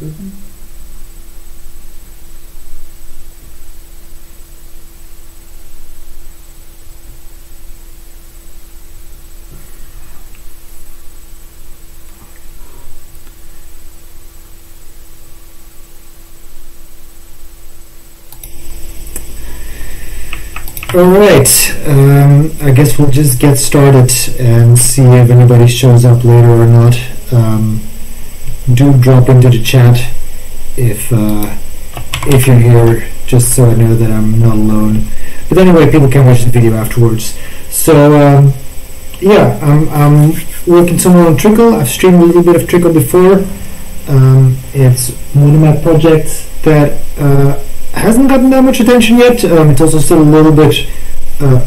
open. Alright, I guess we'll just get started and see if anybody shows up later or not. Do drop into the chat if you're here, just so I know that I'm not alone. But anyway, people can watch the video afterwards. So yeah, I'm working somewhere on Trikl. I've streamed a little bit of Trikl before. It's one of my projects that hasn't gotten that much attention yet. It's also still a little bit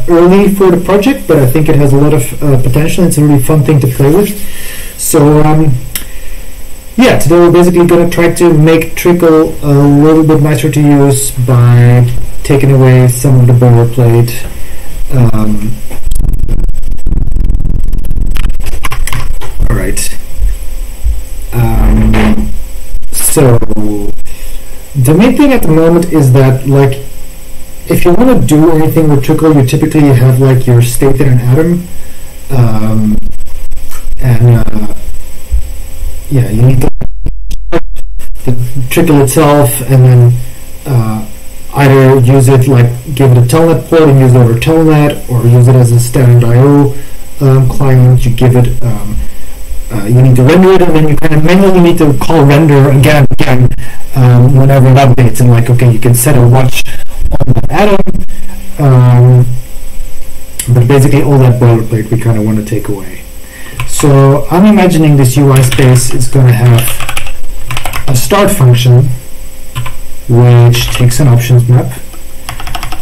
early for the project, but I think it has a lot of potential. It's a really fun thing to play with. So yeah, today we're basically going to try to make Trikl a little bit nicer to use by taking away some of the boilerplate. Alright. So the main thing at the moment is that, like, if you want to do anything with Trikl, you typically have like your state in an atom, and yeah, you need the Trikl itself, and then either use it, like give it a telnet port and use it over telnet, or use it as a standard I/O client. You give it. You need to render it, and then you kind of manually need to call render again whenever it updates. And like, okay, you can set a watch on that atom, but basically all that boilerplate we kind of want to take away. So I'm imagining this UI space is going to have a start function which takes an options map,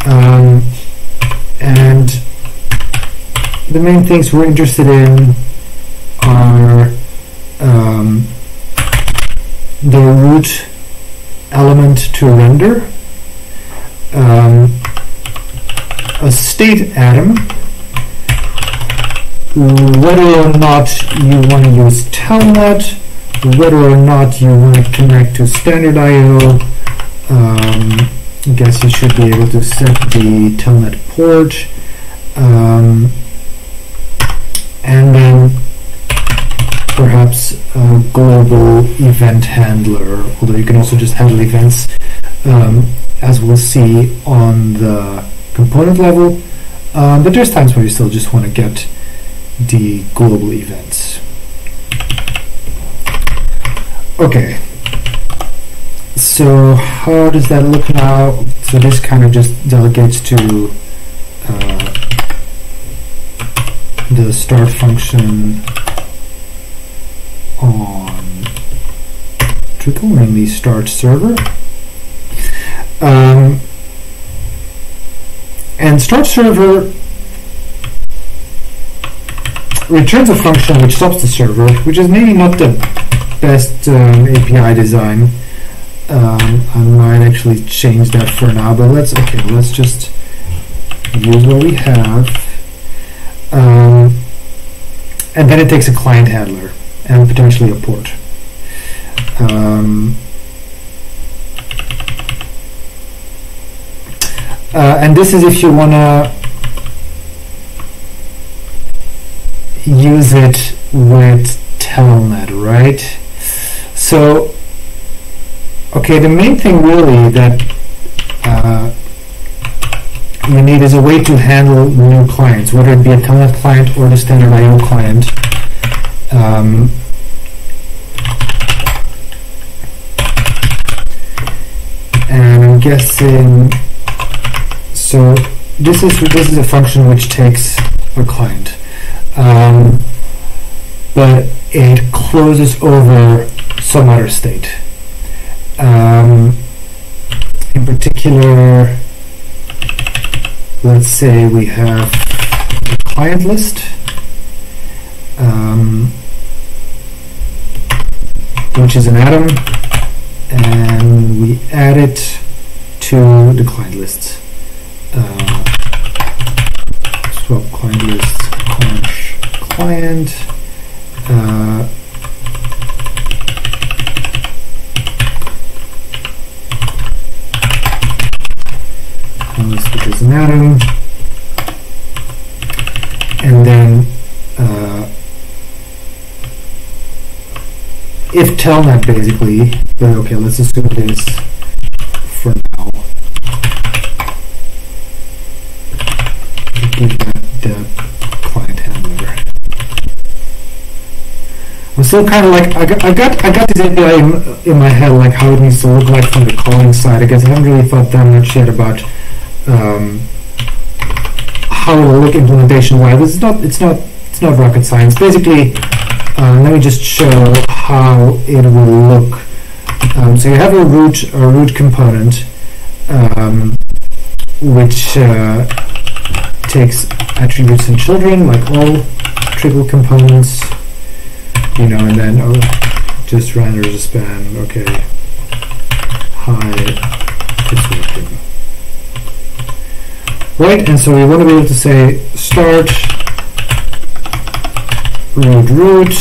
and the main things we're interested in are the root element to render, a state atom, whether or not you want to use telnet, whether or not you want to connect to standard I/O. I guess you should be able to set the telnet port, and then perhaps a global event handler, although you can also just handle events, as we'll see on the component level, but there's times where you still just want to get the global events. Okay, so how does that look now? So this kind of just delegates to the start function on Trikl, namely start server. And start server returns a function which stops the server, which is maybe not the best API design. I might actually change that for now, but let's just use what we have. And then it takes a client handler and potentially a port. And this is if you want to use it with telnet, right? So, okay, the main thing really that you need is a way to handle new clients, whether it be a telnet client or the standard I/O client. And I'm guessing, so this is a function which takes a client, but it closes over some other state. In particular, let's say we have a client list, which is an atom, and we add it to the client list. Swap client list, client, which is an atom, and then if telnet basically, but okay, let's assume it is for now. Give that the client handler. I'm still kind of like I got this API in my head, like how it needs to look like from the calling side. I guess I haven't really thought that much yet about how it will look implementation wise. It's not rocket science. Basically, let me just show how it will look. So you have a root component which takes attributes and children, like all Trikl components, you know, and then just renders a span. Okay, hi, it's working. Right, and so we want to be able to say start root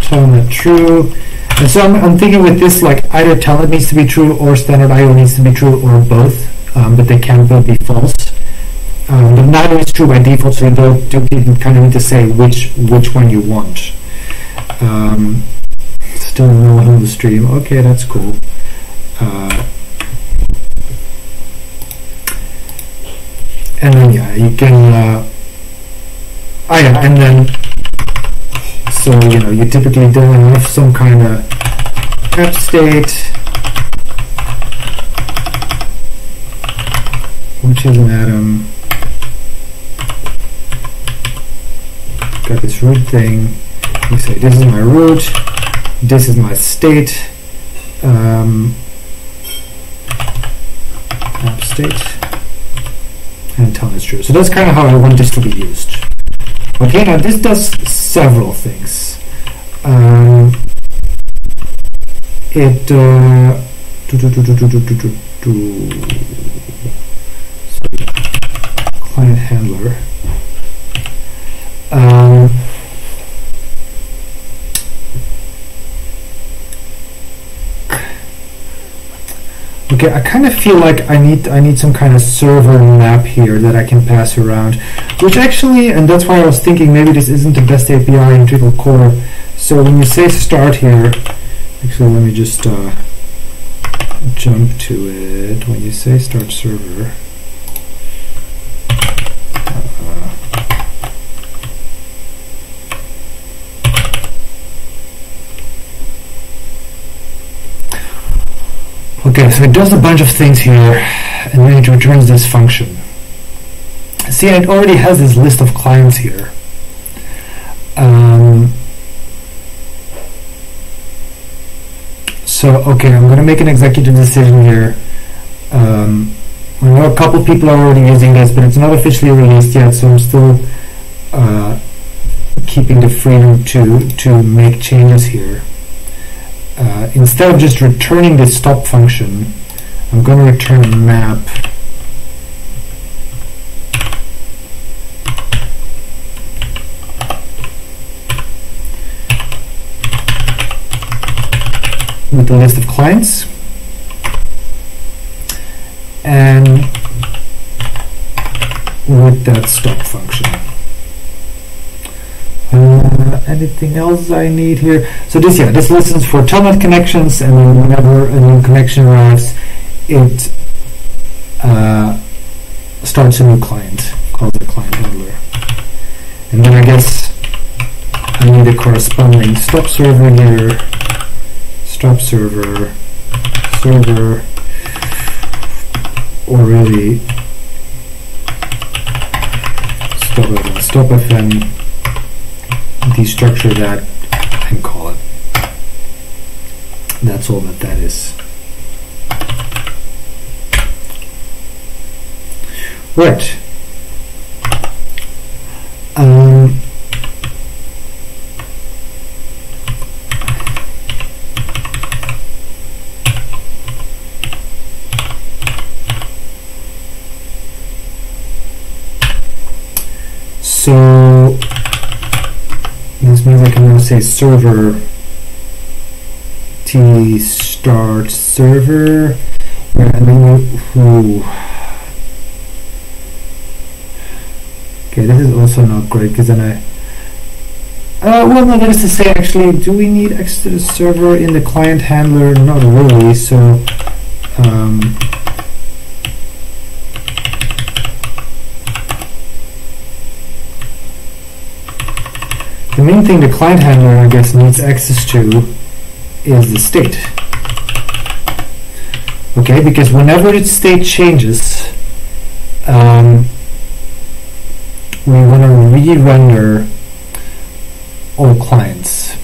telnet true, and so I'm thinking with this, like either telnet needs to be true or standard IO needs to be true, or both, but they can both be false. But neither is true by default, so you kind of need to say which one you want. Still no one on the stream. Okay, that's cool. And then yeah, you can. Oh yeah, and then so you know you typically don't have some kind of app state, which is an atom. Got this root thing. You say this is my root, this is my state, app state, and tell it's true. So that's kind of how I want this to be used. Okay, now this does several things. Client handler. Okay, I kind of feel like I need some kind of server map here that I can pass around, which actually, and that's why I was thinking maybe this isn't the best API in Trikl core. So when you say start here, actually let me just jump to it. When you say start server, okay, so it does a bunch of things here, and then it returns this function. See, it already has this list of clients here. So, okay, I'm going to make an executive decision here. I know a couple people are already using this, but it's not officially released yet, so I'm still keeping the freedom to make changes here. Instead of just returning the stop function, I'm going to return a map. With the list of clients. And with that stop function. Anything else I need here? So this listens for telnet connections, and then whenever a new connection arrives, it starts a new client called the client handler. And then I guess I need a corresponding stop server here. Stop server, or really stop FM. Destructure that and call it. That's all that is. Right. So this means I can now say server t start server. Yeah, and then you. Okay, this is also not great because then I. Well, no, that is to say, actually, do we need extra server in the client handler? Not really. So. The main thing the client handler, I guess, needs access to is the state. Okay, because whenever its state changes, we want to re-render all clients.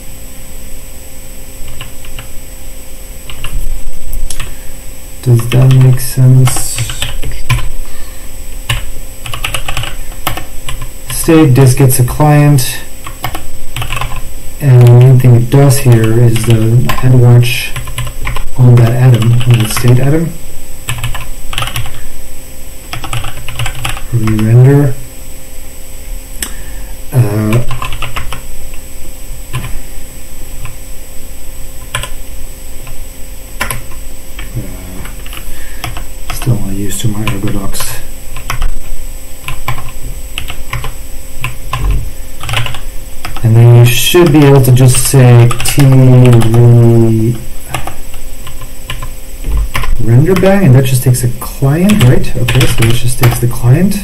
Does that make sense? State, this gets a client, and the main thing it does here is the head watch on that atom, on the state atom. Re-render. Still not used to my ergo docs. And then you should be able to just say render bang, and that just takes a client, right? Okay, so that just takes the client.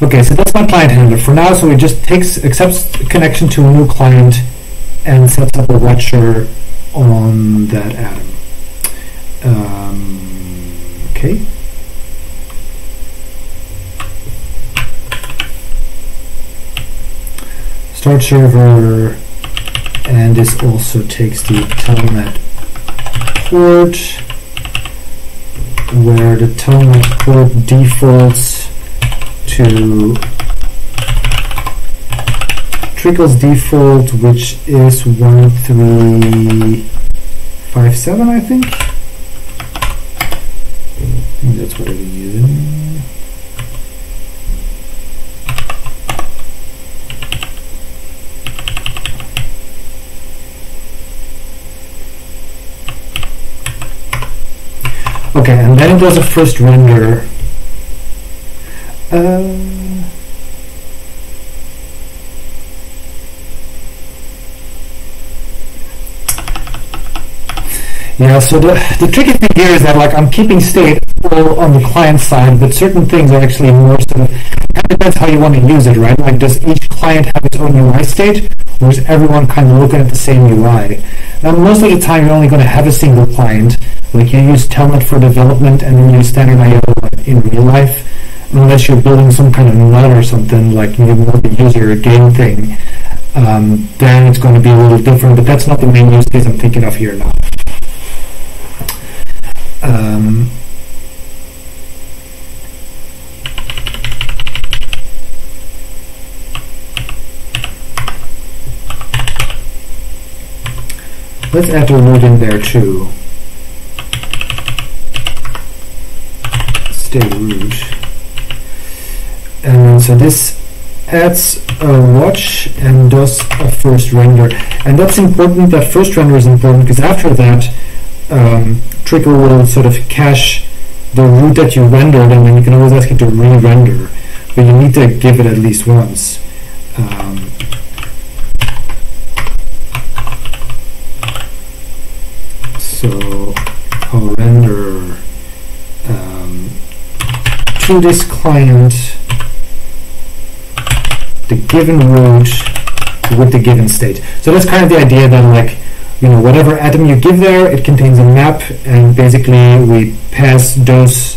Okay, so that's my client handler for now. So it just accepts connection to a new client and sets up a watcher on that atom. Okay. Start server, and this also takes the telnet port, where the telnet port defaults to Trikl's default, which is 1357, I think. That's what we're using. Okay, and then it does a first render. Yeah, so the tricky thing here is that, like, I'm keeping state all on the client side, but certain things are actually more sort of, that depends how you want to use it, right? Like, does each client have its own UI state, or is everyone kind of looking at the same UI? Now, most of the time, you're only going to have a single client. Like, you use Telnet for development, and then you use standard I/O in real life, unless you're building some kind of nut or something, like you want the user game thing, then it's going to be a little different, but that's not the main use case I'm thinking of here now. Let's add a root in there too. Stay root. And so this adds a watch and does a first render. And that's important, that first render is important, because after that, Trikl will sort of cache the root that you rendered, and then you can always ask it to re-render. But you need to give it at least once. So I'll render to this client the given root with the given state. So that's kind of the idea that, like, you know, whatever atom you give there, it contains a map, and basically we pass those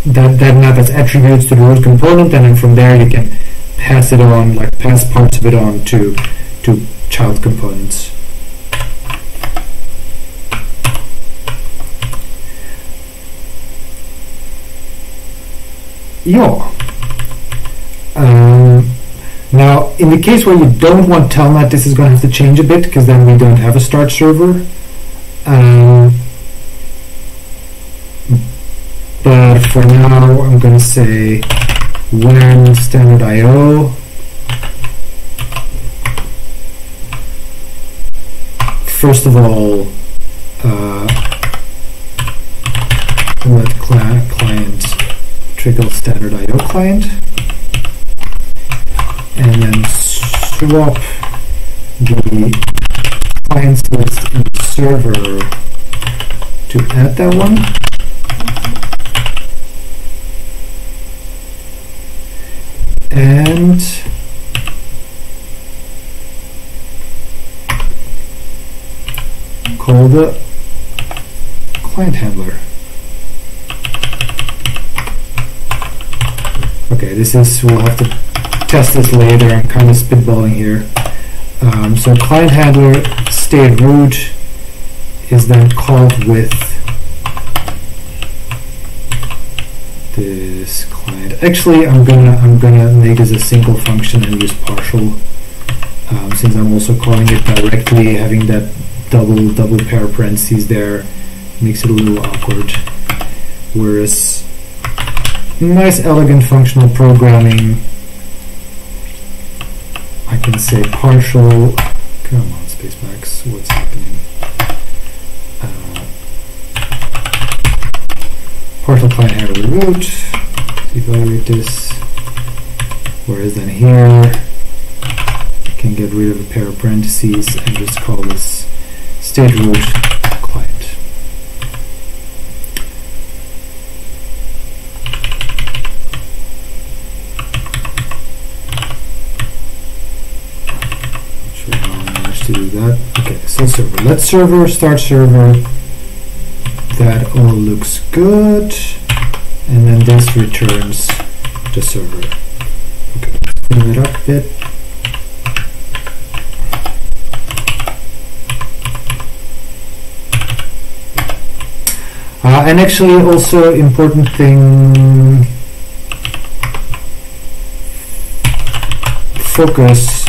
that map as attributes to the root component, and then from there you can pass it on, like pass parts of it on to child components. Yeah. Now, in the case where you don't want Telnet, this is going to have to change a bit, because then we don't have a start server. But for now, I'm going to say when standard I/O first of all, let client Trikl standard IO client, and then swap the clients list in the server to add that one. And call the client handler. Okay, this is, we'll have to test this later. I'm kind of spitballing here. So client handler state root is then called with this client. Actually, I'm gonna make this a single function and use partial, since I'm also calling it directly. Having that double pair of parentheses there makes it a little awkward. Whereas nice, elegant functional programming, I can say partial. Come on, Spacemax, what's happening? Partial client handler root. Evaluate this. Whereas then here, I can get rid of a pair of parentheses and just call this state root client. Not sure how I managed to do that. Okay, so server. Let's server, start server. That all looks good. And then this returns the server. Okay, let's clean it up a bit. And actually, also important thing, focus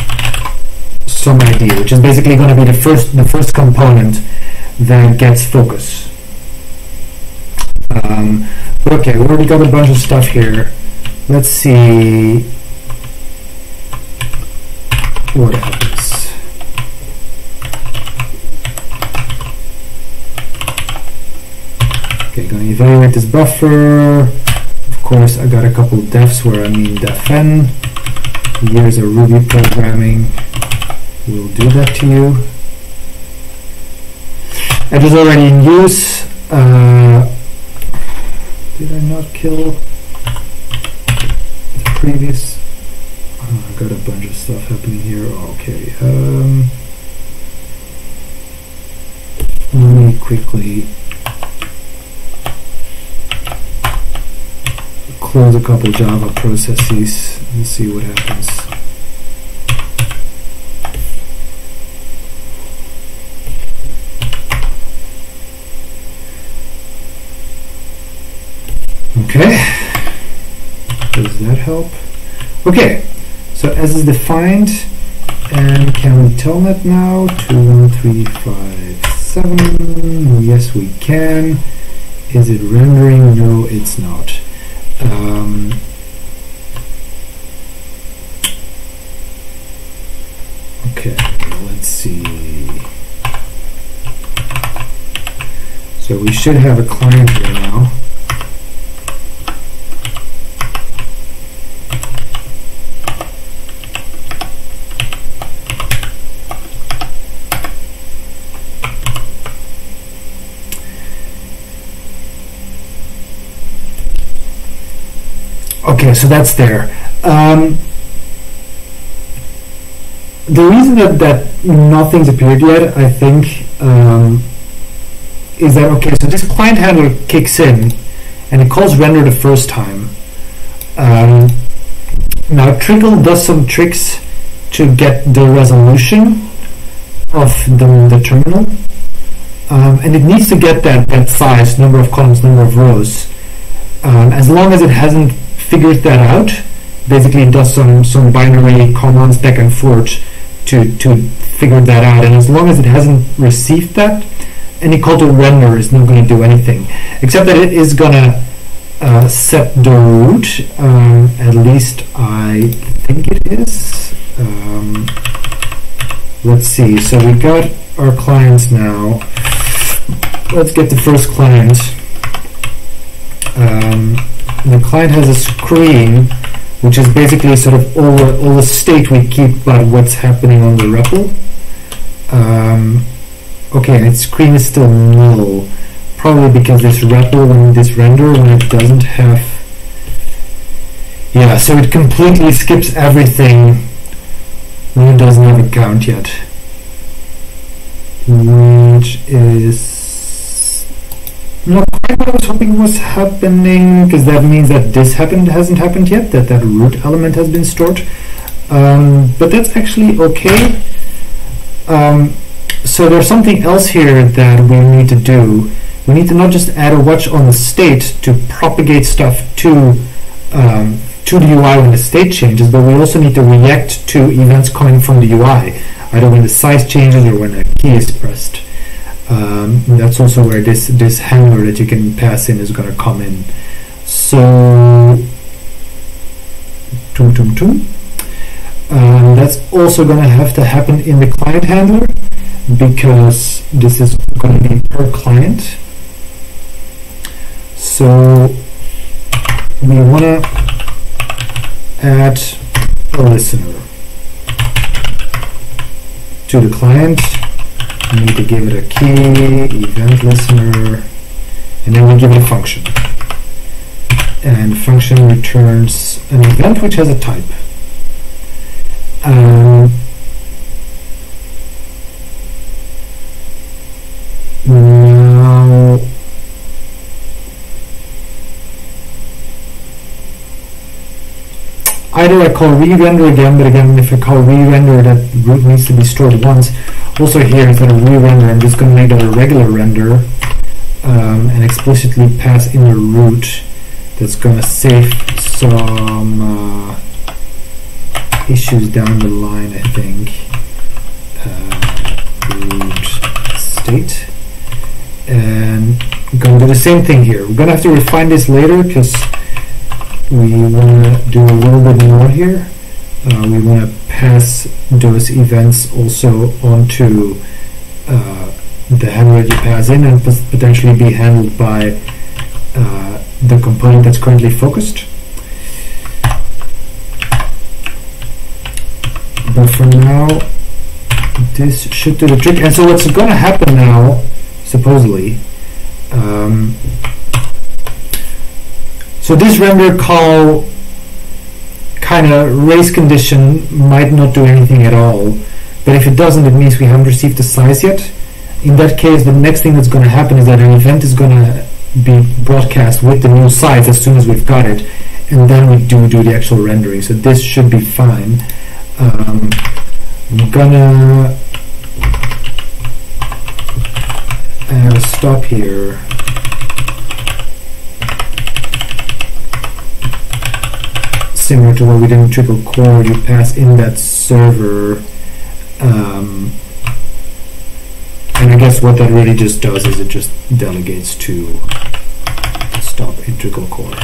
some ID, which is basically going to be the first component that gets focus. Okay, we already got a bunch of stuff here. Let's see what happens. Okay, going to evaluate this buffer. Of course, I got a couple defs where I mean defn. Years of Ruby programming will do that to you. It is already in use. Did I not kill the previous? Oh, I got a bunch of stuff happening here. Okay. Let me quickly close a couple Java processes and see what happens. Okay, does that help? Okay, so as is defined, and can we telnet now? 21357, yes we can. Is it rendering? No, it's not. Okay, let's see. So we should have a client here now. Okay, so that's there. The reason that nothing's appeared yet, I think, is that, okay, so this client handler kicks in and it calls render the first time. Now Trikl does some tricks to get the resolution of the terminal, and it needs to get that size, number of columns, number of rows. As long as it hasn't figured that out, basically it does some binary commands back and forth to figure that out, and as long as it hasn't received that, any call to render is not going to do anything, except that it is going to set the root, at least I think it is. Let's see, so we got our clients now. Let's get the first client. The client has a screen, which is basically sort of all the state we keep about what's happening on the REPL. Okay, and its screen is still null, probably because this REPL, when this render, when it doesn't have, yeah, so it completely skips everything when it doesn't have a count yet, which is not quite what I was hoping was happening, because that means that this hasn't happened yet, that root element has been stored. But that's actually okay. So there's something else here that we need to do. We need to not just add a watch on the state to propagate stuff to the UI when the state changes, but we also need to react to events coming from the UI, either when the size changes or when a key is pressed. That's also where this handler that you can pass in is going to come in. So, that's also going to have to happen in the client handler, because this is going to be per client. So we want to add a listener to the client. We need to give it a key, event listener, and then we give it a function. And the function returns an event which has a type. Now, either I call re-render again, but again, if I call re-render, that root needs to be stored once. Also here, instead of re-render, I'm just going to make that a regular render and explicitly pass in a root that's going to save some issues down the line, I think. Root state. And I'm going to do the same thing here. We're going to have to refine this later because we want to do a little bit more here. We want to pass those events also onto the handler that you pass in and potentially be handled by the component that's currently focused. But for now, this should do the trick. And so what's going to happen now, supposedly, so this render call kind of raise condition might not do anything at all, but if it doesn't, it means we haven't received the size yet. In that case, the next thing that's going to happen is that an event is going to be broadcast with the new size as soon as we've got it, and then we do the actual rendering. So this should be fine. I'm gonna add a stop here. Similar to what we did in Trikl core, you pass in that server, and I guess what that really just does is it just delegates to stop in Trikl core.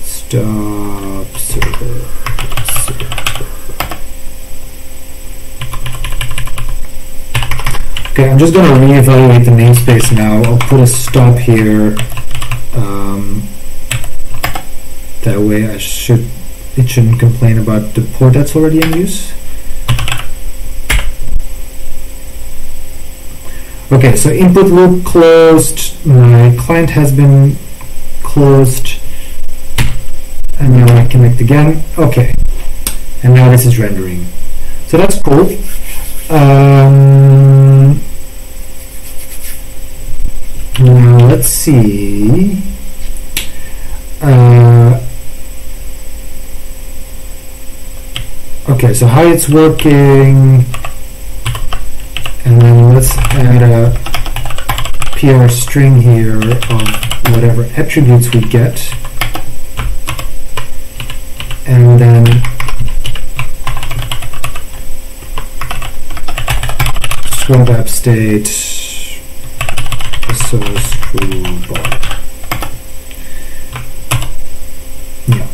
Stop server. Okay, I'm just going to reevaluate the namespace now. I'll put a stop here. That way it shouldn't complain about the port that's already in use. Okay, so input loop closed. My client has been closed. And now I connect again. Okay. And now this is rendering. So that's cool. Now let's see. Okay, so how it's working, and then let's add a PR string here of whatever attributes we get, and then swap app state source true bar. Yeah,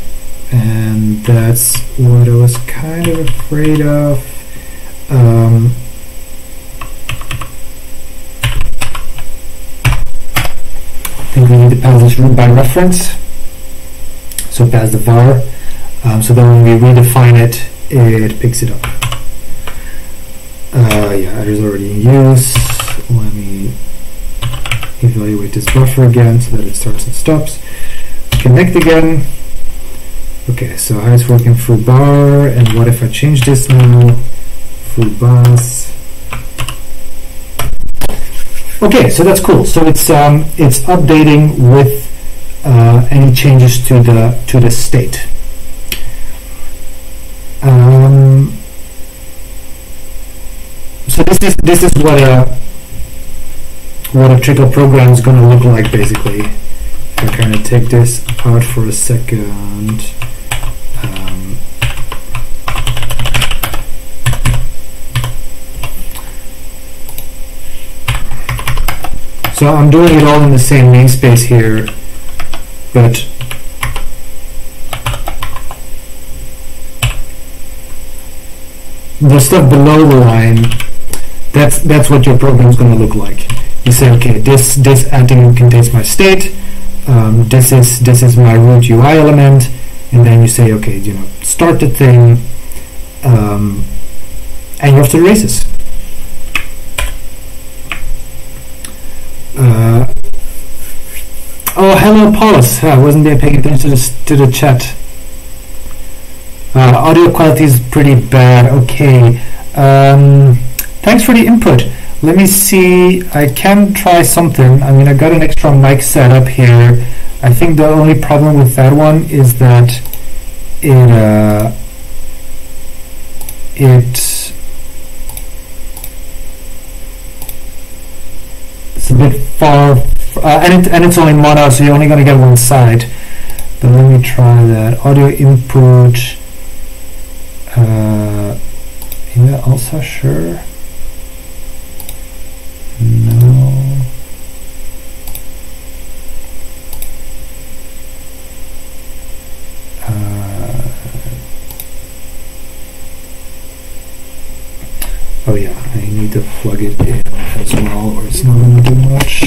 and that's what I was kind of afraid of. use root by reference. So pass the var. So then when we redefine it, it picks it up. Yeah, it is already in use. Let me evaluate this buffer again so that it starts and stops. Connect again. Okay, so how it's working for bar, and what if I change this now? For bus. Okay, so that's cool. So it's updating with any changes to the state. So this is what a Trikl program is going to look like, basically. If I kind of take this out for a second. So I'm doing it all in the same namespace here, but the stuff below the line, that's what your program is going to look like. You say, okay, this antinym contains my state. This is my root UI element, and then you say, okay, start the thing, and you're off to the races. Oh, hello, Paulus. I wasn't there paying attention to the chat. Audio quality is pretty bad. Okay. Thanks for the input. Let me see. I can try something. I mean, I got an extra mic set up here. I think the only problem with that one is that it's a bit far, and it's only mono, so you're only going to get one side. But let me try that. Audio input. Email also, sure. No. Oh yeah, I need to plug it in as well, or it's not going to do much.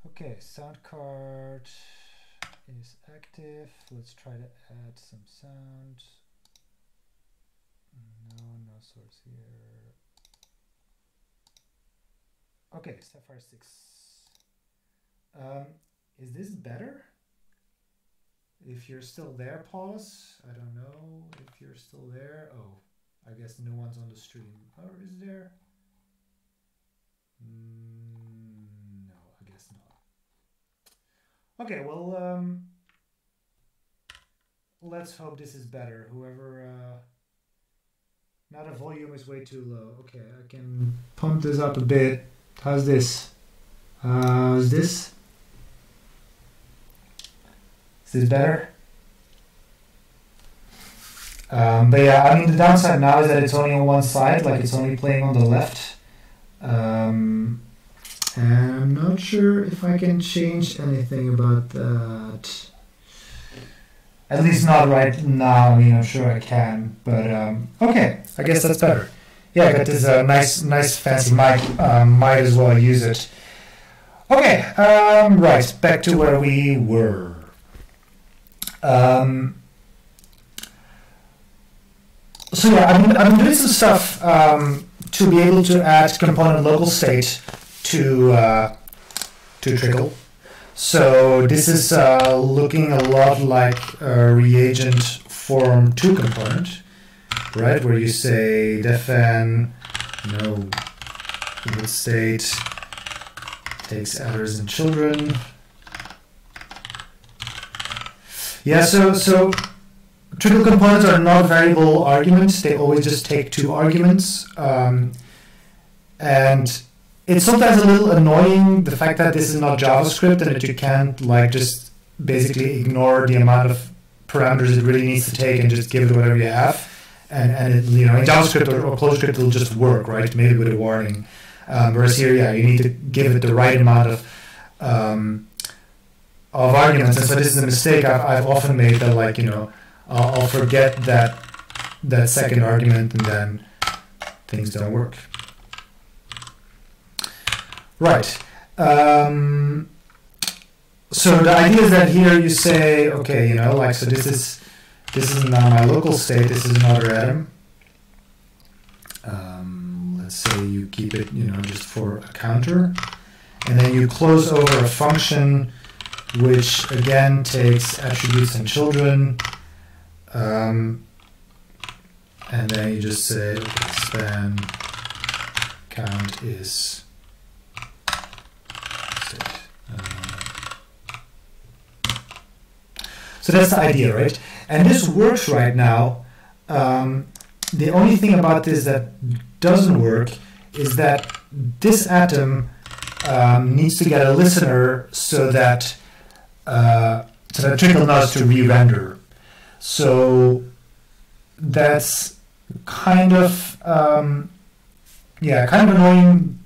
Okay, sound card is active. Let's try to add some sound. No source here. Okay, Sapphire 6. Is this better? If you're still there, Paulus, I don't know if you're still there. Oh, I guess no one's on the stream. Or is there? No, I guess not. Okay, well, let's hope this is better. Whoever, now the volume is way too low. Okay, I can pump this up a bit. How's this? Is this? Is this better? But yeah, I mean, the downside now is that it's only on one side, like it's only playing on the left. And I'm not sure if I can change anything about that. At least not right now. I mean, I'm sure I can, but okay, I guess that's better. Yeah, I got this nice fancy mic. Might as well use it. Okay, right, back to where we were. So yeah, I've been doing some stuff to be able to add component local state to Trikl. So this is looking a lot like a reagent form 2 component, right? Where you say defn root state takes adders and children. Yeah, so Trikl components are not variable arguments. They always just take 2 arguments. And it's sometimes a little annoying, the fact that this is not JavaScript and that you can't like just basically ignore the amount of parameters it really needs to take and just give it whatever you have. And it, in JavaScript or CloseScript it'll just work, right? Maybe with a warning. Whereas here, yeah, you need to give it the right amount of arguments. And so this is a mistake I've often made, that I'll forget that second argument and then things don't work. Right. So the idea is that here you say, okay, you know, like, so this is now my local state. This is another atom. Let's say you keep it, you know, just for a counter, and then you close over a function which again takes attributes and children, and then you just say, okay, span count is state. So that's the idea, right? And this works right now. The only thing about this that doesn't work is that this atom needs to get a listener so that Trikl knows to re-render. So that's kind of kind of annoying.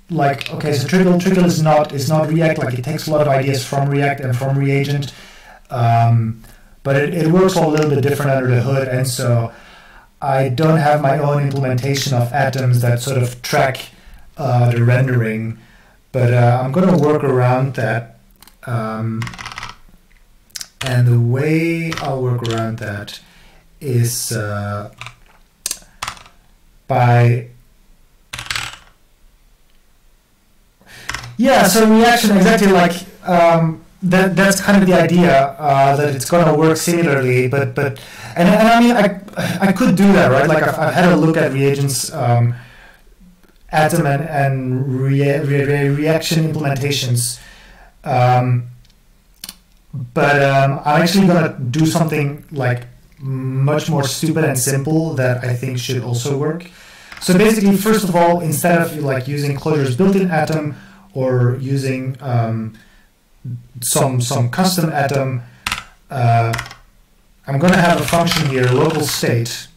Like, okay, so Trikl is not React. Like, it takes a lot of ideas from React and from reagent, but it works a little bit different under the hood, and so I don't have my own implementation of atoms that sort of track the rendering, but I'm going to work around that. And the way I'll work around that is by... Yeah, so reaction, exactly like... that's kind of the idea, that it's going to work similarly, but I mean, I could do that, right? Like, I've had a look at reagents, atom and reaction implementations, but I'm actually going to do something like much more stupid and simple that I think should also work. So basically, first of all, instead of like using closures built-in atom or using some custom atom, I'm going to have a function here, local state,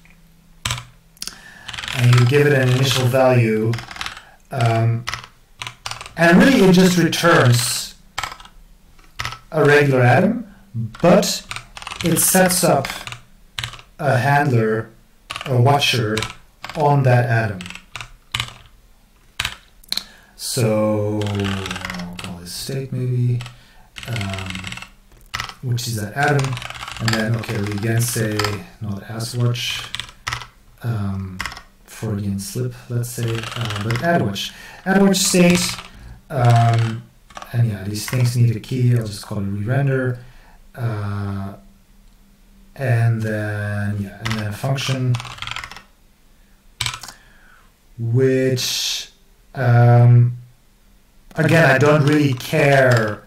and you give it an initial value, and really it just returns a regular atom, but it sets up a handler, a watcher, on that atom. So I'll call this state maybe, which is that atom, and then okay, we again say not as watch, Freudian slip, let's say, but add watch state, and yeah, these things need a key. I'll just call it re-render, and then a function which again, I don't really care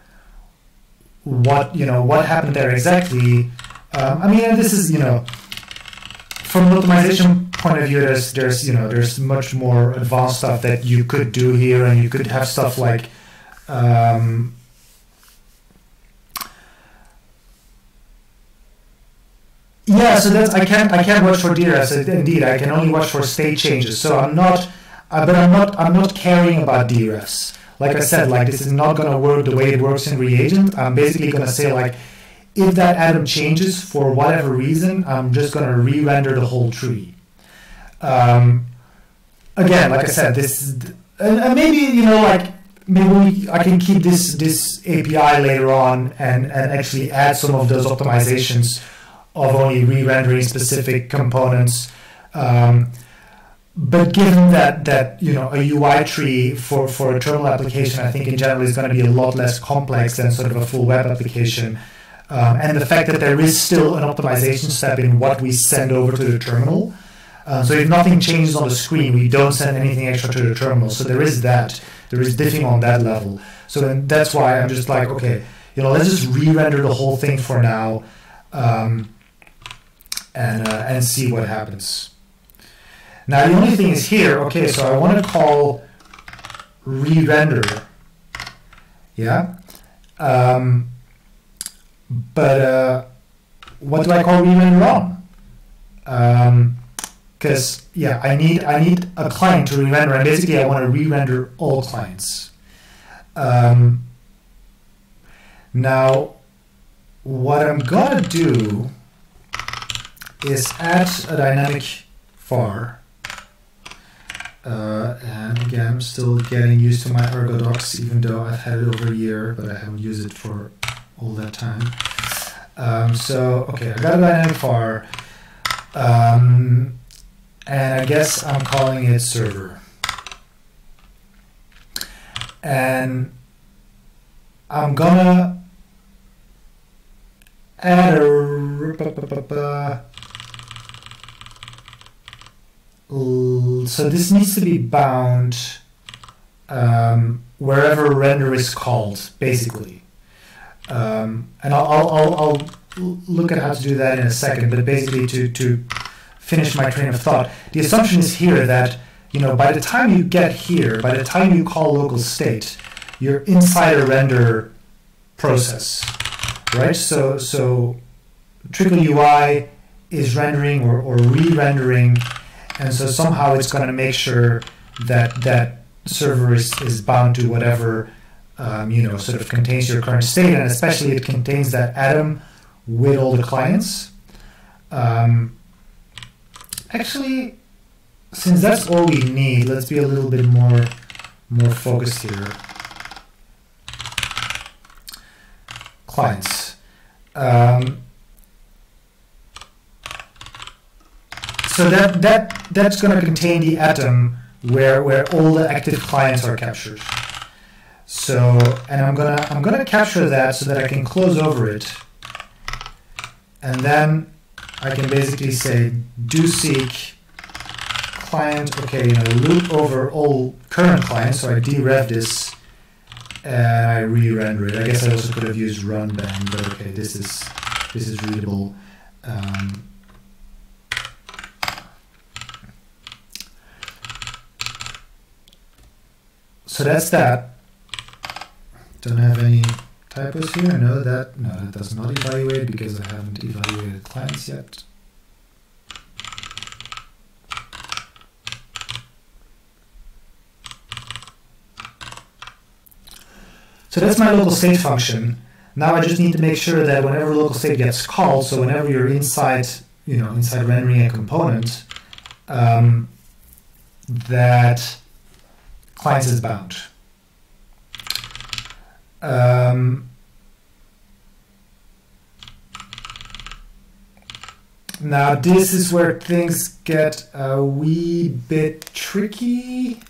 what happened there exactly. I mean, this is, from an optimization point of view, there's much more advanced stuff that you could do here, and you could have stuff like yeah, so that's I can't watch for DRS. Indeed, I can only watch for state changes. So I'm not caring about DRS. Like I said, like, this is not going to work the way it works in reagent. I'm basically going to say, like, if that atom changes for whatever reason, I'm just going to re-render the whole tree. Again, like I said, this is, and maybe, maybe I can keep this API later on and actually add some of those optimizations of only re-rendering specific components. But given that a UI tree for a terminal application, I think in general is going to be a lot less complex than sort of a full web application. And the fact that there is still an optimization step in what we send over to the terminal. So if nothing changes on the screen, we don't send anything extra to the terminal. So there is that. There is diffing on that level. So then that's why I'm just like, okay, let's just re-render the whole thing for now, and see what happens. Now the only thing is here, okay, so I want to call re-render, yeah, but what do I call re-render on? Because yeah, I need a client to re-render, and basically I want to re-render all clients. Now, what I'm gonna do is add a dynamic var, And again, I'm still getting used to my Ergo docs, even though I've had it over a year, but I haven't used it for all that time. So, okay, I got a dynamic var, and I guess I'm calling it server. And I'm gonna add a so this needs to be bound wherever render is called, basically. And I'll look at how to do that in a second, but basically to finish my train of thought, the assumption is here that, you know, by the time you get here, by the time you call local state, you're inside a render process, right? So Trikl UI is rendering or re-rendering, and so somehow it's going to make sure that that server is bound to whatever you know, sort of contains your current state, and especially it contains that atom with all the clients. Actually, since that's all we need, let's be a little bit more focused here. Clients. So that's going to contain the atom where all the active clients are captured. So, and I'm gonna capture that so that I can close over it, and then I can basically say do seek client. Okay, you know, loop over all current clients. So I derev this and I re-render it. I guess I also could have used run bang, but okay, this is readable. So that's that. Don't have any typos here. No, that does not evaluate because I haven't evaluated clients yet. So that's my local state function. Now I just need to make sure that whenever local state gets called, so whenever you're inside, you know, inside rendering a component, that clients is bound. Now this is where things get a wee bit tricky.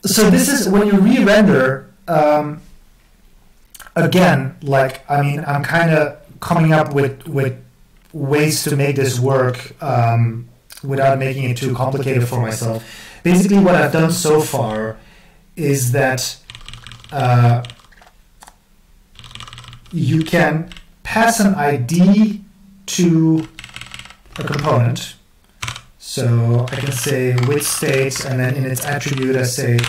So this is when you re-render, again, like, I mean, I'm kind of coming up with ways to make this work without making it too complicated for myself. Basically, what I've done so far is that you can pass an ID to a component. So I can say with state, and then in its attribute I say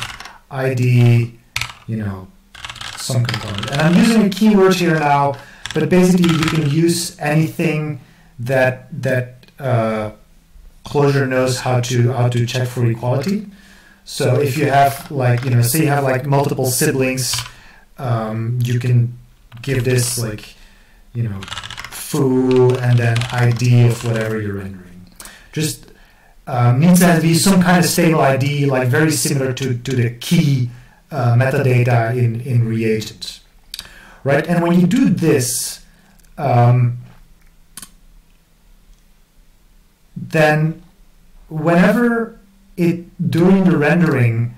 ID, you know, some component. And I'm using a keyword here now, but basically you can use anything that Clojure knows how to check for equality. So if you have, like, you know, say you have like multiple siblings, you can give this, like, you know, foo and then ID of whatever you're rendering. Just needs to be some kind of stable ID, like very similar to the key metadata in reagent, right? And when you do this, then whenever during the rendering,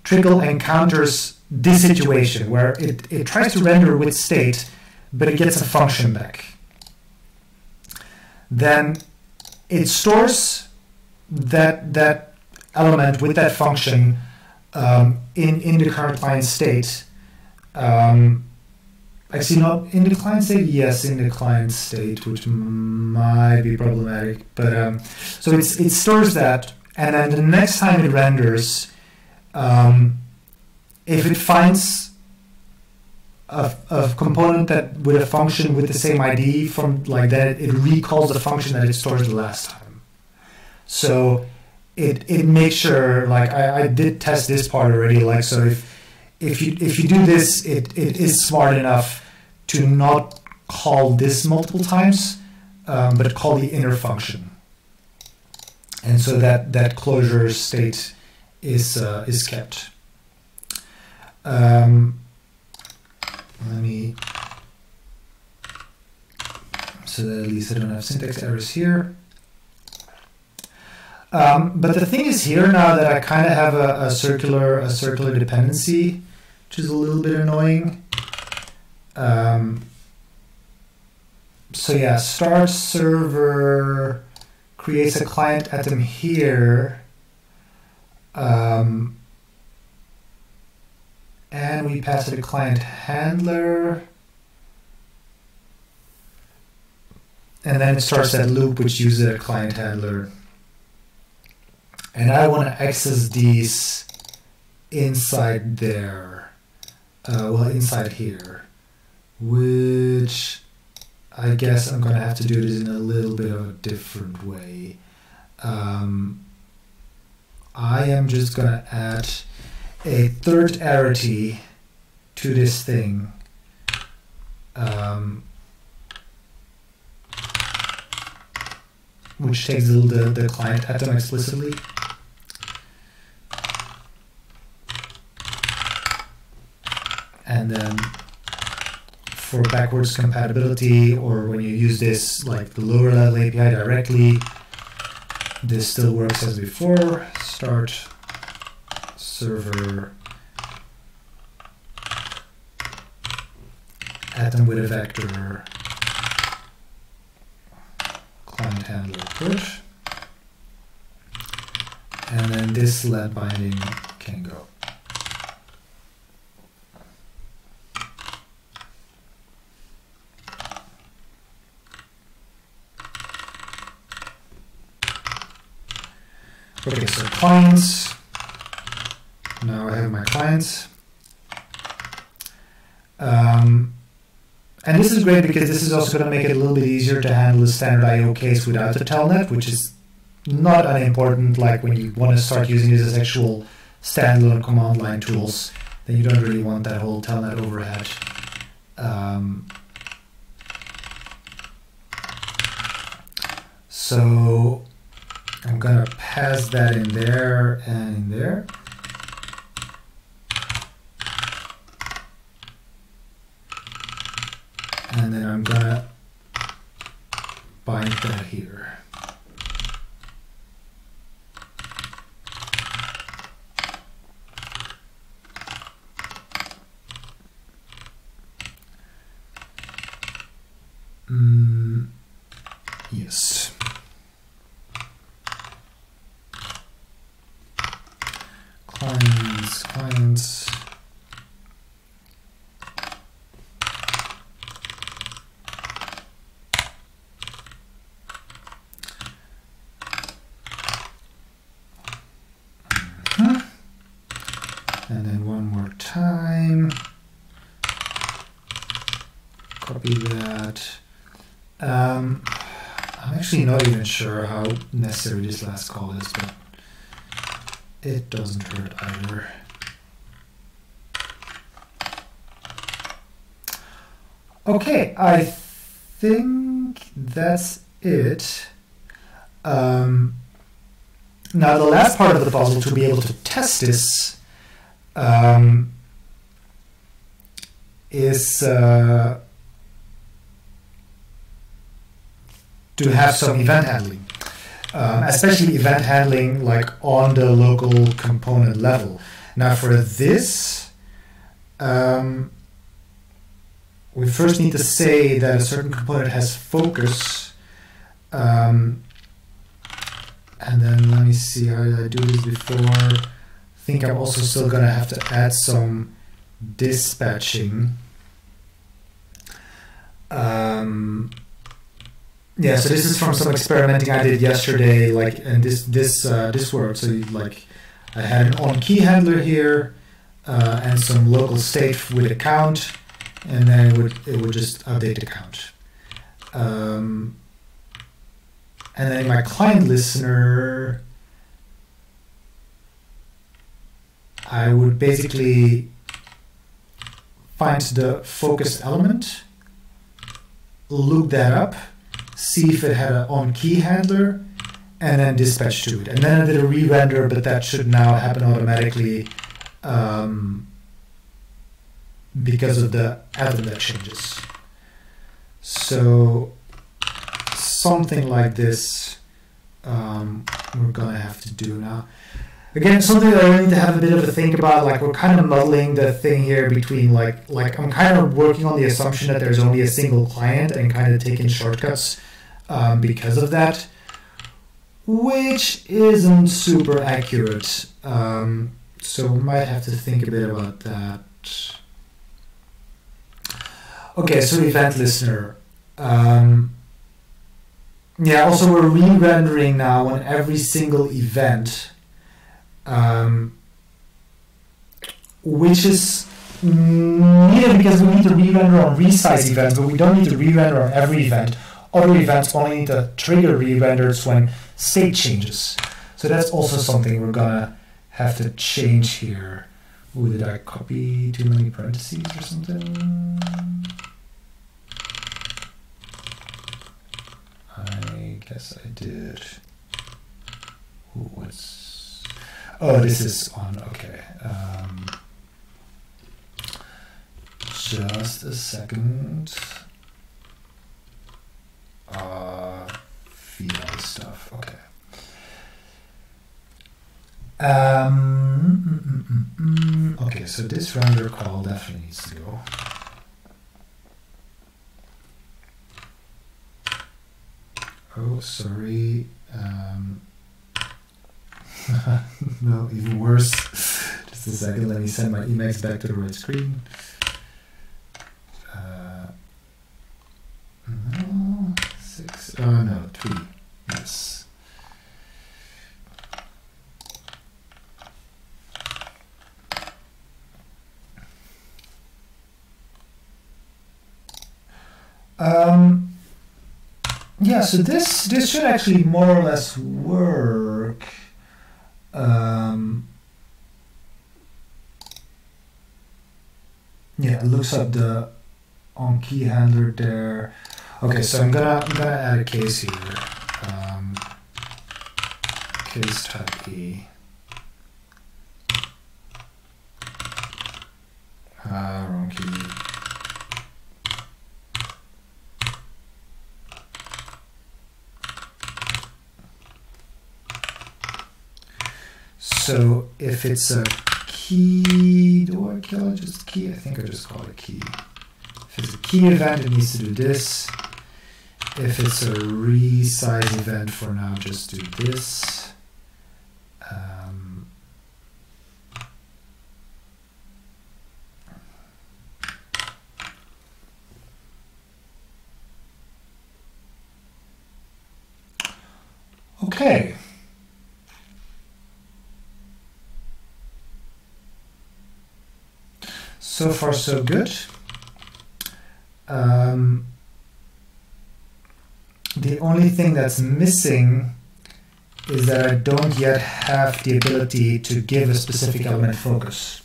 Trikl encounters this situation where it tries to render with state, but it gets a function back, then it stores that element with that function in the current client state. Actually, not in the client state. Yes, in the client state, which might be problematic. But so it stores that, and then the next time it renders, if it finds a component that with a function with the same ID from like that, it recalls the function that it stores the last time. So it makes sure, like I did test this part already. Like, so if you do this, it is smart enough to not call this multiple times, but call the inner function. And so that closure state is kept. Let me, so that at least I don't have syntax errors here. But the thing is here now that I kind of have a circular dependency, which is a little bit annoying. So yeah, start server creates a client atom here. And we pass it a client handler. And then it starts that loop which uses a client handler. And I want to access these inside there. Well, inside here. Which I guess I'm going to have to do this in a little bit of a different way. I am just going to add a third arity to this thing. Which takes the client atom explicitly. And then for backwards compatibility, or when you use this like the lower level API directly, this still works as before. Start server atom with a vector client handler push, and then this let binding can go. Okay, so clients. Now I have my clients. And this is great because this is also going to make it a little bit easier to handle the standard I/O case without the telnet, which is not unimportant. Like when you want to start using this as actual standalone command line tools, then you don't really want that whole telnet overhead. So I'm going to pass that in there and in there. And then I'm going to bind that here. Yes. Clients. And then one more time. Copy that. I'm actually not even sure how necessary this last call is, but it doesn't hurt either. Okay, I think that's it. Now the last part of the puzzle to be able to test this is to have some event handling. Especially event handling like on the local component level. Now for this, we first need to say that a certain component has focus. And then let me see, how did I do this before? I think I'm also still going to have to add some dispatching. Yeah, so this is from some experimenting I did yesterday, like, and this worked. So like, I had an on-key handler here, and some local state with a count, and then it would just update the count. And then in my client listener, I would basically find the focused element, look that up, see if it had an on-key handler, and then dispatch to it. And then I did a re-render, but that should now happen automatically because of the atom that changes. So something like this we're gonna have to do now. Again, something that I need to have a bit of a think about. Like, we're kind of muddling the thing here between like I'm kind of working on the assumption that there's only a single client and kind of taking shortcuts because of that, which isn't super accurate. So we might have to think a bit about that. Okay, so event listener. Yeah, also we're re-rendering now on every single event, which is needed because we need to re-render on resize events, but we don't need to re-render on every event. Other events only need to trigger re-renders when state changes. So that's also something we're gonna have to change here. Ooh, did I copy too many parentheses or something? I guess I did. Ooh, what's... Oh, this is on, okay. Just a second. VI stuff, okay. Okay, so this render call definitely needs to go. Oh, sorry. No, even worse. Just a second, let me send my Emacs back to the right screen. No, 6, oh no, 3, yes. Yeah, so this should actually more or less work. Yeah, it looks up the on-key handler there. Okay, so I'm gonna add a case here. Case type E. Wrong key. So if it's a key, do I call it just key? I think I just call it key. If it's a key event, it needs to do this. If it's a resize event, for now, just do this. Okay. So far, so good. The only thing that's missing is that I don't yet have the ability to give a specific element focus.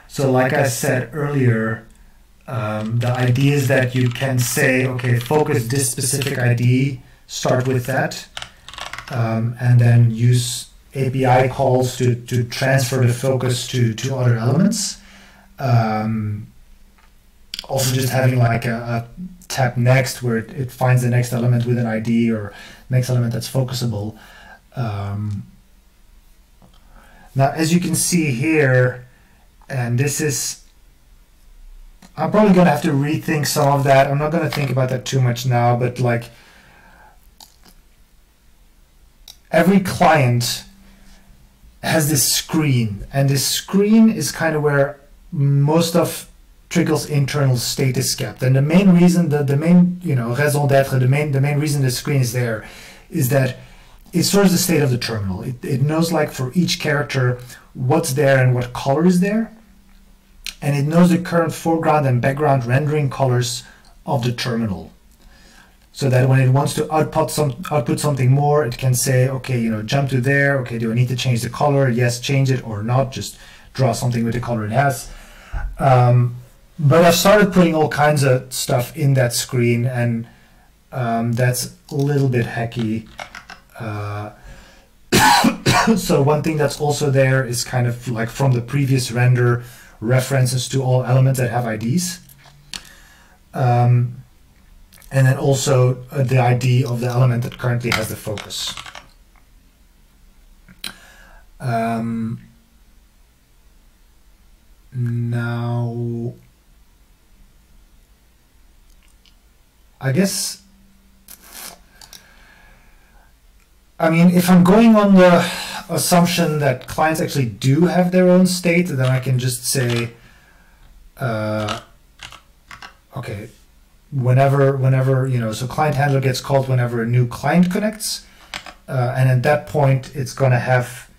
So like I said earlier, the idea is that you can say, okay, focus this specific ID, start with that, and then use API calls to transfer the focus to other elements. Also just having like a tab next where it finds the next element with an ID or next element that's focusable. Now, as you can see here, and this is, I'm probably going to have to rethink some of that. I'm not going to think about that too much now, but like every client has this screen, and this screen is kind of where most of Trikl's internal state is kept. And the main reason, the main, raison d'etre, the main reason the screen is there is that it stores the state of the terminal. It knows, like, for each character what's there and what color is there. And it knows the current foreground and background rendering colors of the terminal. So that when it wants to output something more, it can say, okay, jump to there. Okay, do I need to change the color? Yes, change it, or not. Just draw something with the color it has. But I've started putting all kinds of stuff in that screen, and That's a little bit hacky. So one thing that's also there is kind of like from the previous render, references to all elements that have IDs. And then also the ID of the element that currently has the focus. Now, I guess, I mean, if I'm going on the assumption that clients actually do have their own state, then I can just say, okay, whenever, you know, so client handler gets called whenever a new client connects, and at that point it's going to have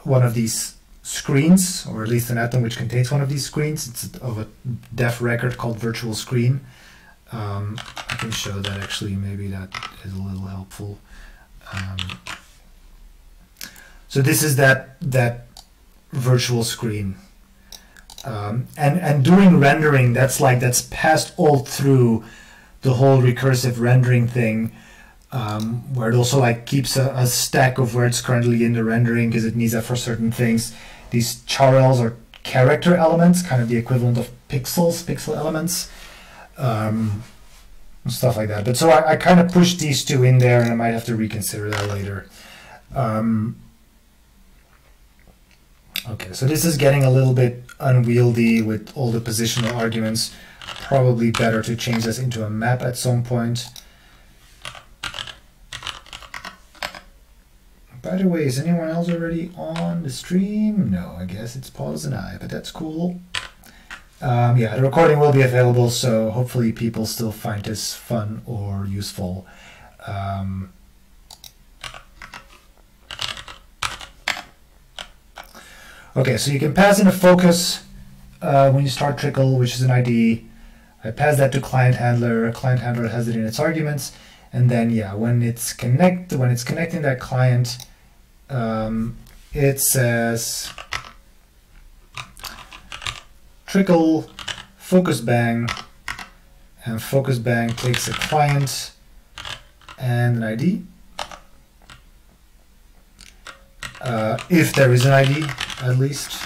one of these screens, or at least an atom which contains one of these screens. It's of a def record called virtual screen. I can show that actually, maybe that is a little helpful. So this is that virtual screen. And during rendering, that's passed all through the whole recursive rendering thing, where it also like keeps a stack of where it's currently in the rendering, because it needs that for certain things. These charls are character elements, kind of the equivalent of pixel elements, and stuff like that. But so I kind of pushed these two in there, and I might have to reconsider that later. Okay, so this is getting a little bit unwieldy with all the positional arguments. Probably better to change this into a map at some point. By the way, is anyone else already on the stream? No, I guess it's Paulus and I, but that's cool. Yeah, the recording will be available, so hopefully people still find this fun or useful. Okay, so you can pass in a focus when you start Trikl, which is an ID. I pass that to client handler. Client handler has it in its arguments, and then yeah, when it's connecting that client, it says Trikl focus bang, and focus bang takes a client and an ID. If there is an ID, at least.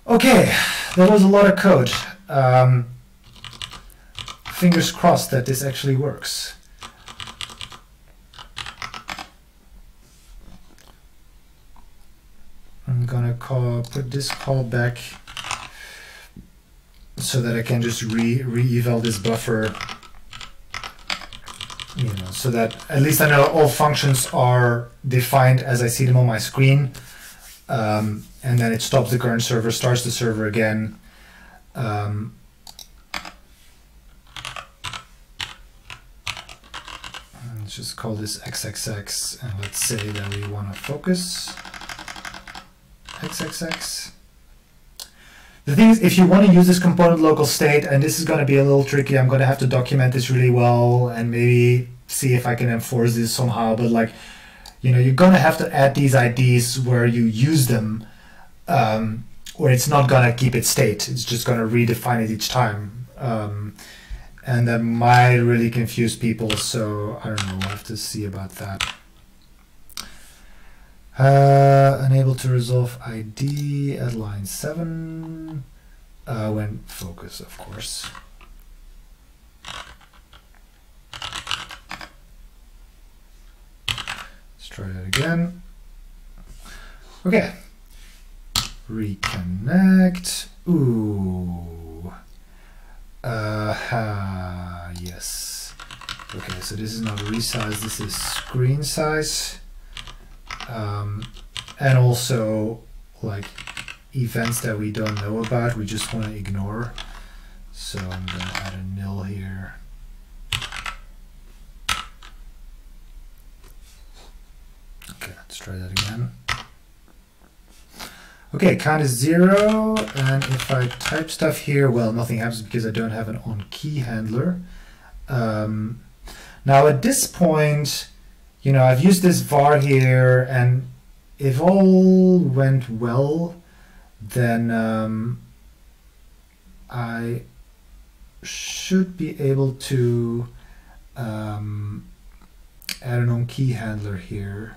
Okay, that was a lot of code. Fingers crossed that this actually works. I'm gonna put this call back so that I can just re-eval this buffer. You know, so that at least I know all functions are defined as I see them on my screen, and then it stops the current server, starts the server again. Let's just call this XXX, and let's say that we want to focus XXX. The thing is, if you want to use this component local state, and this is going to be a little tricky, I'm going to have to document this really well and maybe see if I can enforce this somehow. But like, you know, you're going to have to add these IDs where you use them, or it's not going to keep its state. It's just going to redefine it each time. And that might really confuse people. So I don't know, we'll have to see about that. Unable to resolve ID at line 7 when focus, of course. Let's try that again. Okay. Reconnect. Ooh. Yes. Okay, so this is not resize, this is screen size. And also like events that we don't know about, we just want to ignore. So I'm going to add a nil here. Okay, let's try that again. Okay, count is 0, and if I type stuff here, well, nothing happens because I don't have an onKey handler. Now at this point, you know, I've used this var here, and if all went well, then I should be able to add an onKey handler here.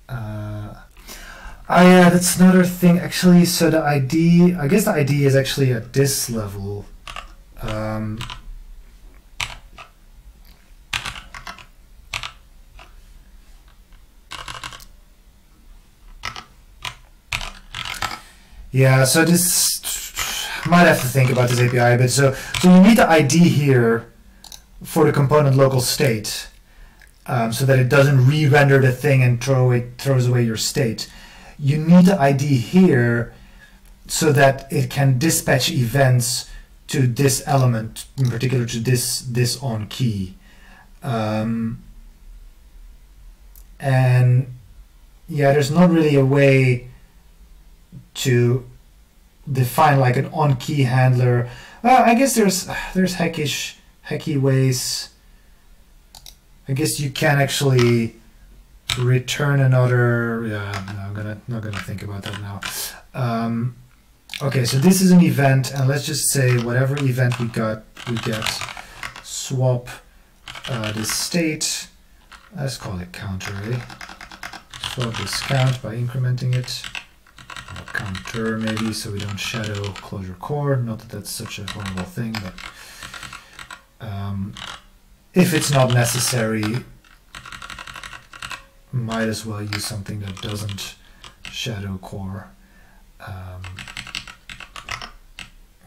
Yeah, that's another thing actually. So the ID, I guess the ID is actually at this level. Yeah, so this might have to think about this API a bit. So you need the ID here for the component local state, so that it doesn't re-render the thing and throws away your state. You need the ID here so that it can dispatch events to this element, in particular to this onKey. And yeah, there's not really a way to define like an onKey handler. I guess there's hacky ways. I guess you can actually return another. Yeah, no, I'm not gonna think about that now. Okay, so this is an event, and let's just say whatever event we get swap this state. Let's call it counter. Swap this count by incrementing it. Or counter maybe, so we don't shadow closure core. Not that that's such a horrible thing, but if it's not necessary, might as well use something that doesn't shadow core.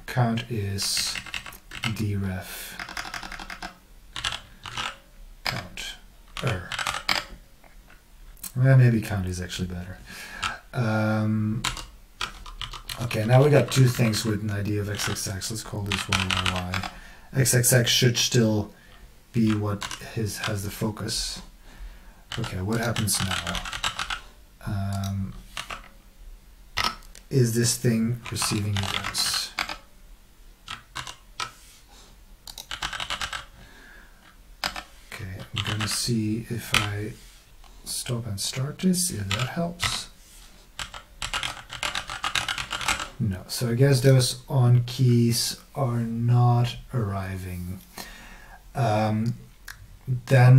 Count is dref count. Well, maybe count is actually better. Okay, now we got two things with an ID of xxx. Let's call this one y. Xxx should still be what has the focus. Okay, what happens now? Is this thing receiving events? Okay, I'm gonna see if I stop and start this, if that helps. No, so I guess those onKeys are not arriving. Then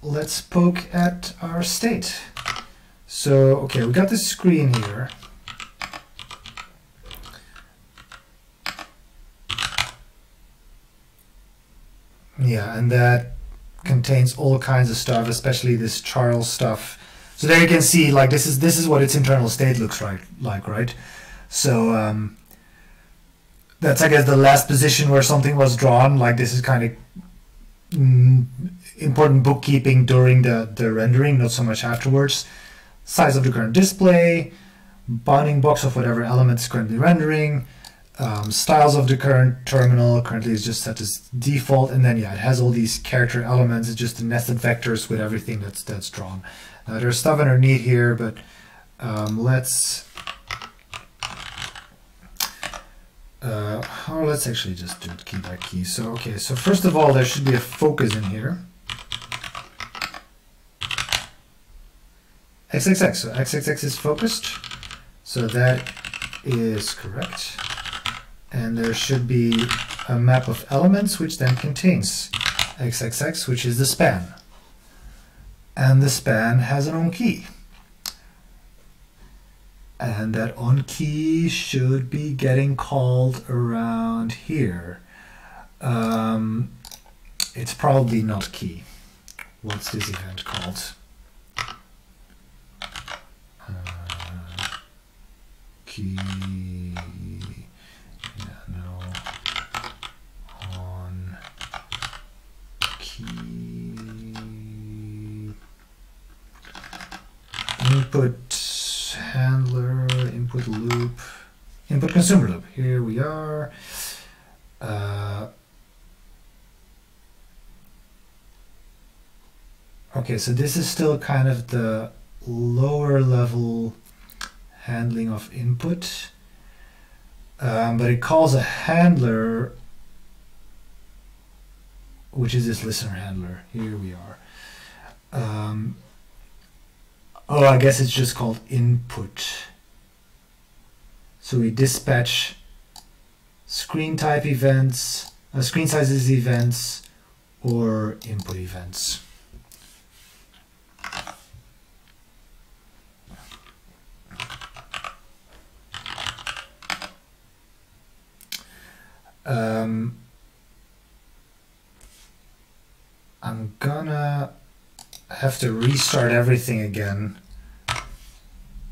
let's poke at our state. So, okay, we got this screen here. Yeah, and that contains all kinds of stuff, especially this Charles stuff. So there you can see, like, this is what its internal state looks like, right? So that's, I guess, the last position where something was drawn. Like, this is kind of important bookkeeping during the rendering, not so much afterwards. Size of the current display, bounding box of whatever element is currently rendering, styles of the current terminal currently is just set as default, and then yeah, it has all these character elements. It's just the nested vectors with everything that's drawn. There's stuff underneath here, but let's actually just do it key by key. So okay, so first of all, there should be a focus in here. XXX, so XXX is focused, so that is correct. And there should be a map of elements which then contains XXX, which is the span. And the span has an onKey. And that onKey should be getting called around here. It's probably not key. What's this event called? Key, yeah, no, on key, input handler, input loop, input consumer loop. Here we are. Okay, so this is still kind of the lower level handling of input, but it calls a handler, which is this listener handler. Here we are. Oh, I guess it's just called input. So we dispatch screen type events, screen sizes events, or input events. I'm gonna have to restart everything again.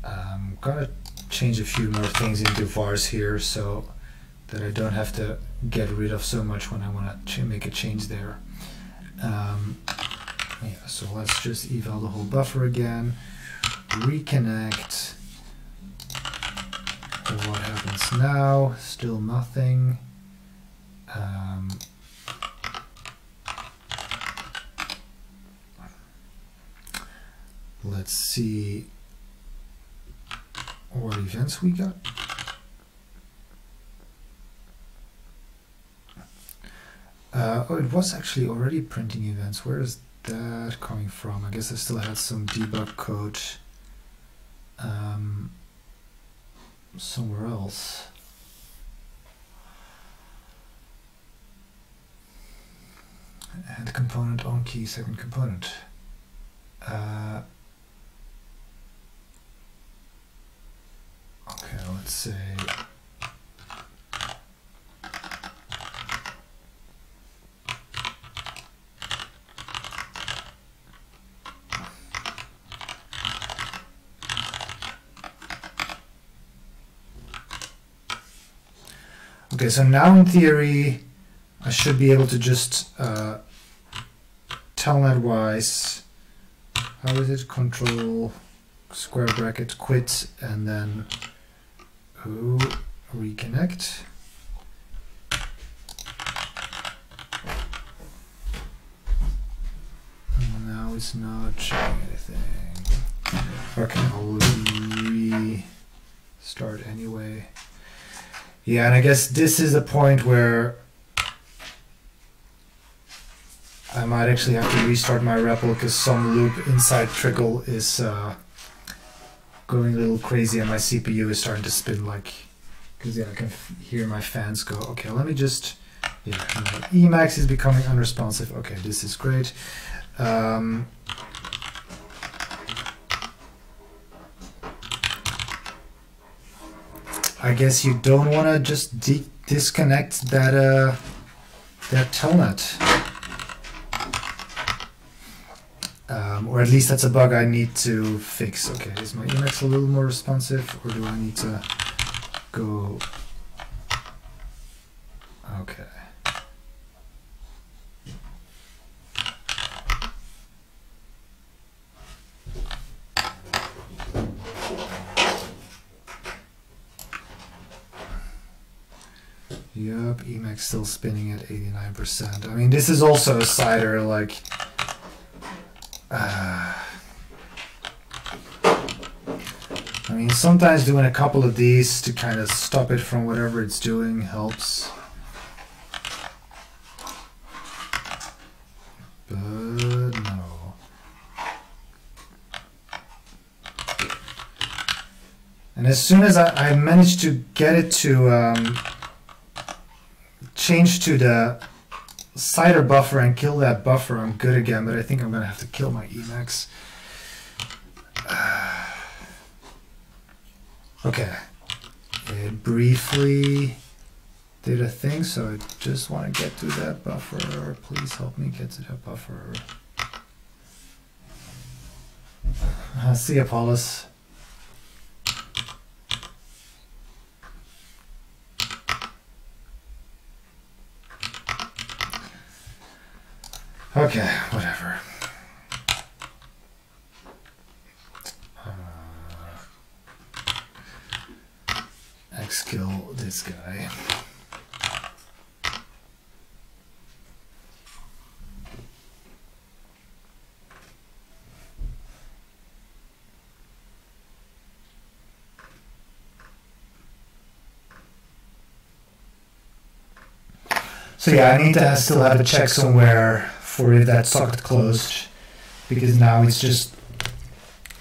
I'm gonna change a few more things into vars here so that I don't have to get rid of so much when I want to make a change there. Yeah, so let's just eval the whole buffer again, reconnect. What happens now? Still nothing. Let's see what events we got. Oh, it was actually already printing events. Where is that coming from? I guess I still had some debug code somewhere else. Add component on key, second component. Okay, let's say okay, so now in theory I should be able to just telnet-wise, how is it, control square bracket quit and then reconnect. And now it's not showing anything. Okay, I'll restart anyway. Yeah, and I guess this is a point where I might actually have to restart my REPL because some loop inside Trikl is going a little crazy and my CPU is starting to spin like, because yeah, I can hear my fans go, okay, let me just, yeah, my Emacs is becoming unresponsive. Okay, this is great. I guess you don't want to just disconnect that telnet. Or at least that's a bug I need to fix. Okay, is my Emacs a little more responsive, or do I need to go? Okay. Yup, Emacs still spinning at 89%. I mean, this is also a cider, like. I mean, sometimes doing a couple of these to kind of stop it from whatever it's doing helps. But no. And as soon as I managed to get it to change to the cider buffer and kill that buffer, I'm good again, but I think I'm going to have to kill my Emacs. Okay, it briefly did a thing, so I just want to get to that buffer. Please help me get to that buffer. See you, Paulus. Okay, whatever. Xkill this guy. So yeah, I need to still have a check somewhere for if that socket closed, because now it's just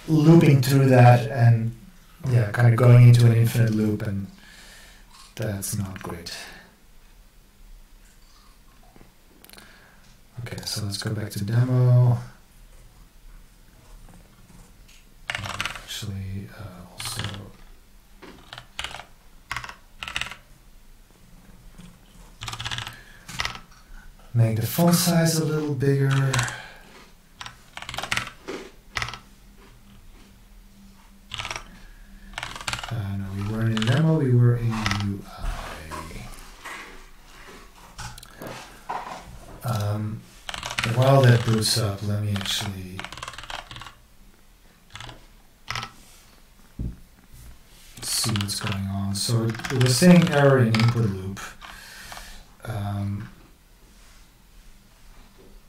looping through that and yeah, kind of going into an infinite loop, and that's not great. Okay, so let's go back to demo. Actually, also make the font size a little bigger. No, we weren't in demo, we were in UI. While that boots up, let me actually see what's going on. So it was saying error in input loop.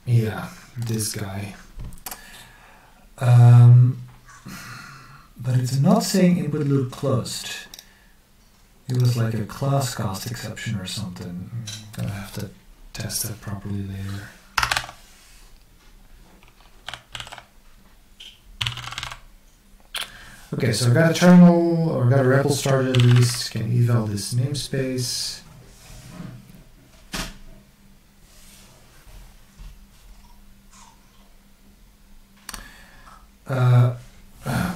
Yeah, this guy. But it's not saying input loop closed. It was like a class cast exception or something. I'm gonna have to test that properly later. Okay, so I got a terminal, or got a REPL started at least. Can eval this namespace.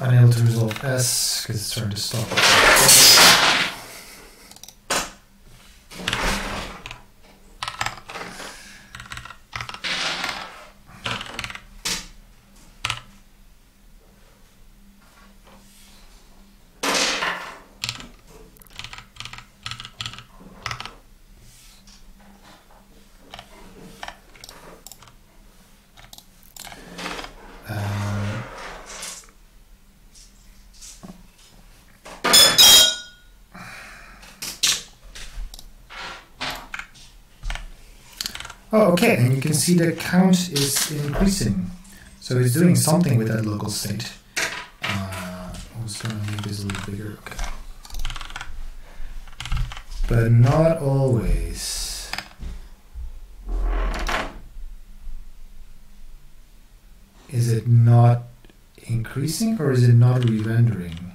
Unable to resolve S because it's trying to stop it. Oh, okay, and you can see the count is increasing. So it's doing something with that local state. I was going to make this a little bigger. Okay. But not always. Is it not increasing or is it not re-rendering?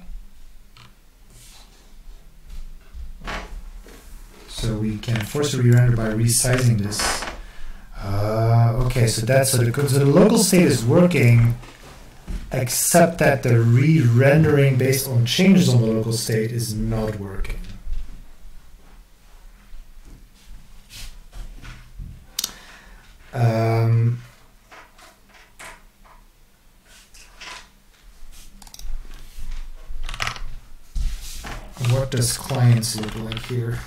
So we can force a re-render by resizing this. Okay, so that's so the local state is working, except that the re-rendering based on changes on the local state is not working. What does clients look like here?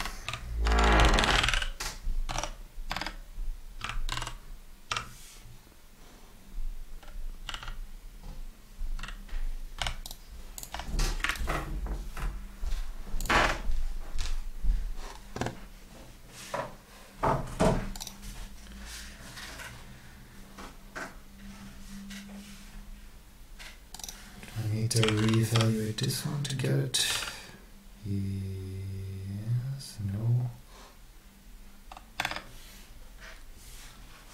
To reevaluate this one to get it. Yes, no.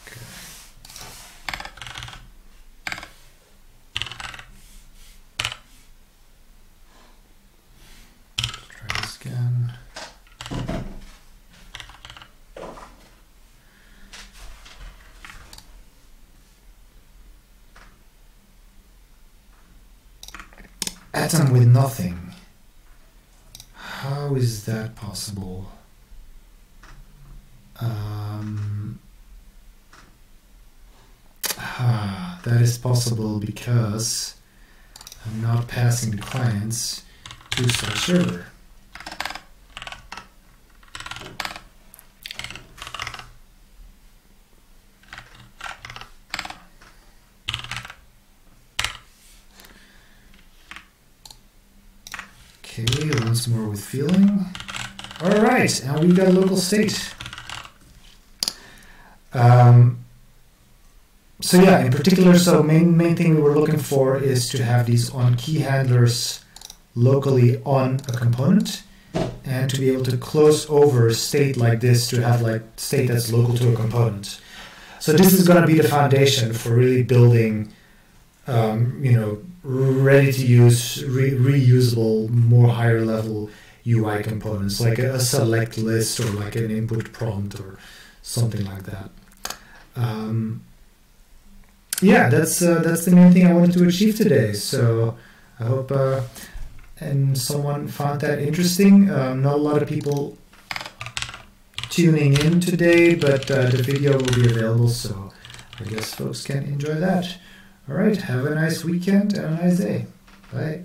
Okay. Let's try this again. Atom with nothing. How is that possible? That is possible because I'm not passing the clients to such server. Okay, once more with feeling. All right, and we got a local state. So yeah, in particular, so main thing we were looking for is to have these on key handlers locally on a component, and to be able to close over a state like this to have like state that's local to a component. So this is going to be the foundation for really building, you know, ready to use, reusable, more higher level UI components, like a select list or like an input prompt or something like that. Yeah, that's the main thing I wanted to achieve today. So I hope and someone found that interesting. Not a lot of people tuning in today, but the video will be available, so I guess folks can enjoy that. All right, have a nice weekend and a nice day. Bye.